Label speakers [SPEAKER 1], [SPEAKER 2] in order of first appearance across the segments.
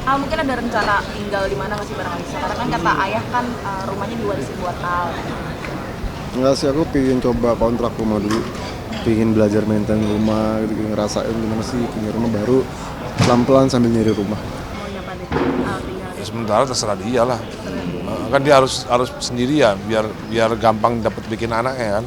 [SPEAKER 1] Mungkin ada rencana tinggal di mana nggak sih bareng Alisa? Karena kan kata ayah kan rumahnya diwarisin buat Al.
[SPEAKER 2] Enggak sih, aku pengen coba kontrak rumah dulu. Pengen belajar maintain rumah, gitu, ngerasain gimana sih punya rumah baru. Pelan-pelan sambil nyari rumah.
[SPEAKER 1] Mau nyapa deh, Al tinggal.
[SPEAKER 3] Sementara terserah dia lah. Kan dia harus sendirian biar gampang dapat bikin anaknya kan.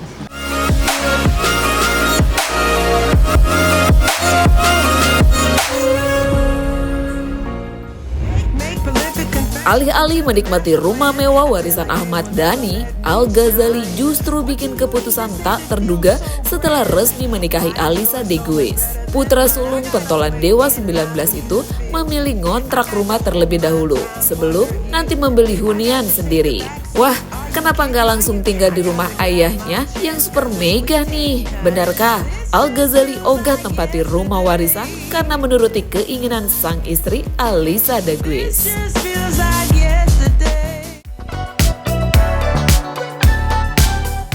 [SPEAKER 4] Alih-alih menikmati rumah mewah warisan Ahmad Dhani, Al Ghazali justru bikin keputusan tak terduga setelah resmi menikahi Alisa de Guiz. Putra sulung pentolan Dewa 19 itu memilih ngontrak rumah terlebih dahulu sebelum nanti membeli hunian sendiri. Wah, kenapa nggak langsung tinggal di rumah ayahnya yang super mega nih? Benarkah Al Ghazali ogah tempati rumah warisan karena menuruti keinginan sang istri Alisa de Guiz?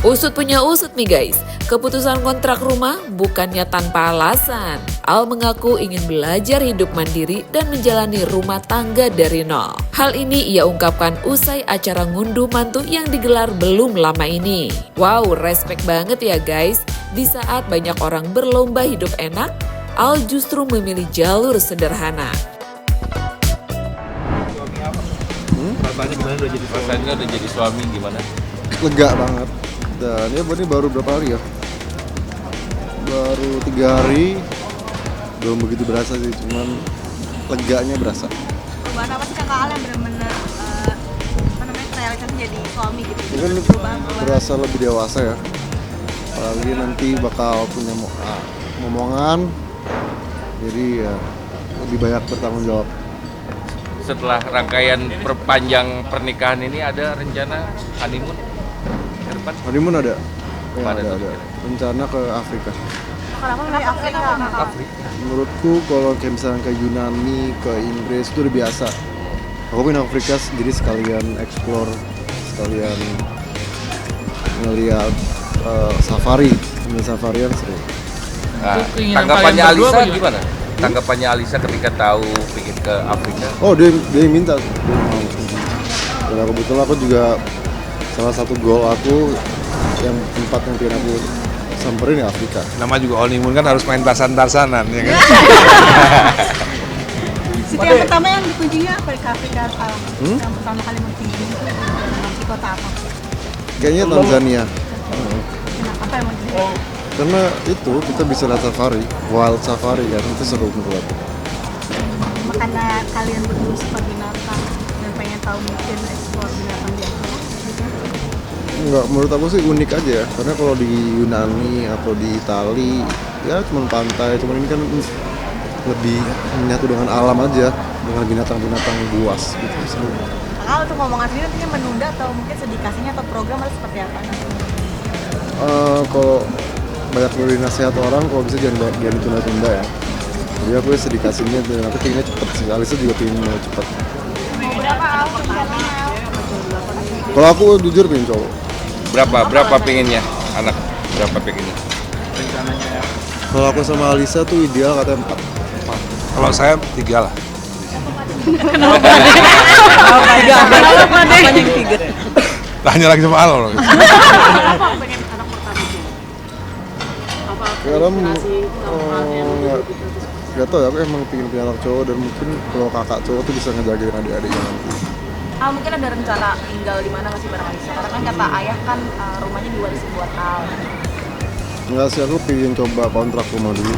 [SPEAKER 4] Usut punya usut nih guys, keputusan kontrak rumah bukannya tanpa alasan. Al mengaku ingin belajar hidup mandiri dan menjalani rumah tangga dari nol. Hal ini ia ungkapkan usai acara ngunduh mantu yang digelar belum lama ini. Wow, respect banget ya guys. Di saat banyak orang berlomba hidup enak, Al justru memilih jalur sederhana.
[SPEAKER 5] Rasanya udah jadi suami gimana?
[SPEAKER 2] Lega banget. Dan ya ini baru berapa hari ya? Baru 3 hari. Belum begitu berasa sih, cuman leganya berasa.
[SPEAKER 1] Perubahan apa sih kakak Al yang benar-benar realisasi jadi suami gitu?
[SPEAKER 2] Mungkin berasa lebih dewasa ya. Apalagi nanti bakal punya ngomongan. Jadi ya lebih banyak bertanggung jawab.
[SPEAKER 5] Setelah rangkaian perpanjang pernikahan ini ada rencana honeymoon ke depan?
[SPEAKER 2] Honeymoon ada? Ya,
[SPEAKER 5] Mana
[SPEAKER 2] ada.
[SPEAKER 5] tuh?
[SPEAKER 2] Rencana ke Afrika.
[SPEAKER 1] Kenapa dari Afrika?
[SPEAKER 2] Menurutku kalau kayak misalnya ke Yunani, ke Inggris itu udah biasa. Aku pengen Afrika jadi sekalian explore, sekalian ngeliat safari, ambil safarian seru.
[SPEAKER 5] Nah, tanggapannya Alisa gimana? Tanggapannya Alisa ketika tahu pikir ke Afrika?
[SPEAKER 2] Oh dia yang minta, dia mau. Dan kebetulan aku juga salah satu goal aku yang tempat yang pengen aku samperin ya Afrika.
[SPEAKER 3] Nama juga honeymoon kan harus main Tarsan-Tarsanan ya kan.
[SPEAKER 1] Situ yang pertama yang dikunjungi apa di Afrika? Yang pertama kali mengunjungi di kota apa?
[SPEAKER 2] Kayaknya Tanzania.
[SPEAKER 1] Kenapa? Apa yang mau dilihat?
[SPEAKER 2] Karena itu kita bisa lihat safari, wild safari kan, itu seru menurut aku.
[SPEAKER 1] Makanya kalian berdua suka binatang dan pengen tahu mungkin eksplor binatang di Afrika?
[SPEAKER 2] Enggak, menurut aku sih unik aja ya. Karena kalau di Yunani atau di Itali ya cuma pantai, cuman ini kan lebih menyatu dengan alam aja, dengan binatang-binatang buas gitu. Seru.
[SPEAKER 1] Kalau untuk ngomongan sendiri nantinya menunda atau mungkin sedikasinya atau program atau seperti apa?
[SPEAKER 2] Kalau banyak dari nasihat orang, kalau bisa jangan ditunda-tunda ya. Jadi aku sedikasinya dan aku pengennya cepet sih. Alisa juga pengen cepet.
[SPEAKER 1] Berapa Al?
[SPEAKER 2] Kalau aku jujur pengen cowok.
[SPEAKER 5] Berapa pengennya anak? Berapa pengennya?
[SPEAKER 2] Kalau aku sama Alisa tuh ideal katanya 4.
[SPEAKER 3] Kalau saya 3 lah. Tanya lagi sama Al loh.
[SPEAKER 2] Karena nggak tau ya, aku emang pengen punya anak cowok dan mungkin kalau kakak cowok tuh bisa ngejagain adik-adiknya nanti.
[SPEAKER 1] Mungkin ada rencana tinggal di mana nggak sih bareng Alisa? Karena kan kata ayah kan rumahnya diwarisin buat Al.
[SPEAKER 2] Enggak sih, aku pengen coba kontrak rumah dulu.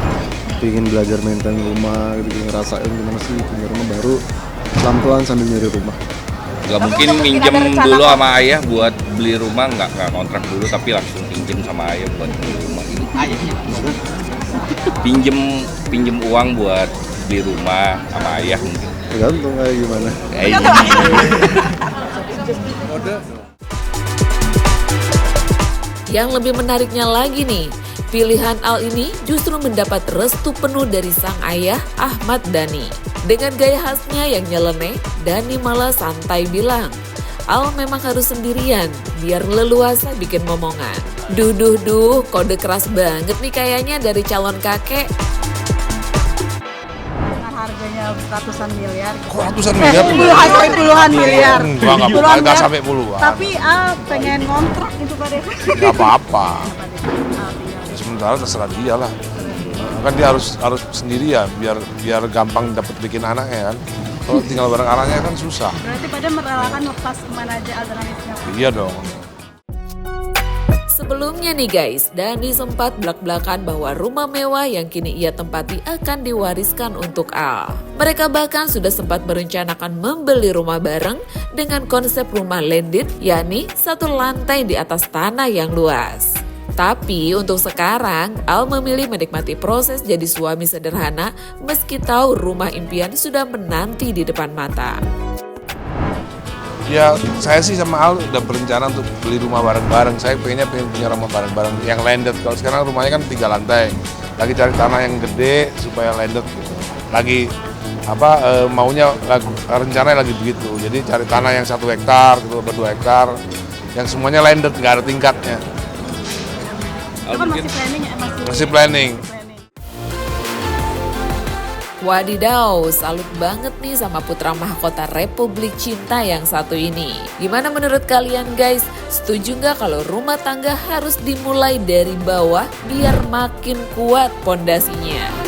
[SPEAKER 2] Pengen belajar maintain rumah, gitu, ngerasain gimana sih punya rumah baru. Pelan-pelan sambil nyari rumah.
[SPEAKER 5] Gak mungkin minjem dulu sama ayah buat beli rumah, nggak kontrak dulu tapi langsung pinjem sama ayah buat beli rumah ini. Pinjem uang buat beli rumah sama ayah mungkin.
[SPEAKER 2] Tergantung kayak gimana.
[SPEAKER 4] Yang lebih menariknya lagi nih, pilihan Al ini justru mendapat restu penuh dari sang ayah Ahmad Dhani. Dengan gaya khasnya yang nyeleneh, Dhani malah santai bilang, Al memang harus sendirian biar leluasa bikin momongan. Duh, kode keras banget nih kayaknya dari calon kakek.
[SPEAKER 1] Dengan harganya ratusan miliar.
[SPEAKER 3] Kok ratusan miliar?
[SPEAKER 1] Puluhan miliar.
[SPEAKER 3] Nggak sampai puluhan.
[SPEAKER 1] Tapi pengen ngontrak gitu Pak Desa.
[SPEAKER 3] Nggak apa-apa. Sementara terserah dia lah. Kan dia harus sendirian biar gampang dapat bikin anaknya kan. Kalau tinggal bareng anaknya kan susah.
[SPEAKER 1] Berarti pada merelakan lepas kemana aja alternatifnya.
[SPEAKER 3] Iya dong.
[SPEAKER 4] Sebelumnya nih guys, Dani sempat belak-belakan bahwa rumah mewah yang kini ia tempati akan diwariskan untuk Al. Mereka bahkan sudah sempat merencanakan membeli rumah bareng dengan konsep rumah landed, yakni satu lantai di atas tanah yang luas. Tapi untuk sekarang, Al memilih menikmati proses jadi suami sederhana meski tahu rumah impian sudah menanti di depan mata.
[SPEAKER 3] Ya saya sih sama Al udah berencana untuk beli rumah bareng-bareng. Saya pengen punya rumah bareng-bareng yang landed. Kalau sekarang rumahnya kan 3 lantai. Lagi cari tanah yang gede supaya landed gitu. Lagi maunya rencananya lagi begitu. Jadi cari tanah yang 1 hektar gitu atau 2 hektar yang semuanya landed, nggak ada tingkatnya.
[SPEAKER 1] Itu kan masih planning ya?
[SPEAKER 3] Masih planning.
[SPEAKER 4] Wadidaw, salut banget nih sama putra mahkota Republik Cinta yang satu ini. Gimana menurut kalian guys? Setuju nggak kalau rumah tangga harus dimulai dari bawah biar makin kuat pondasinya?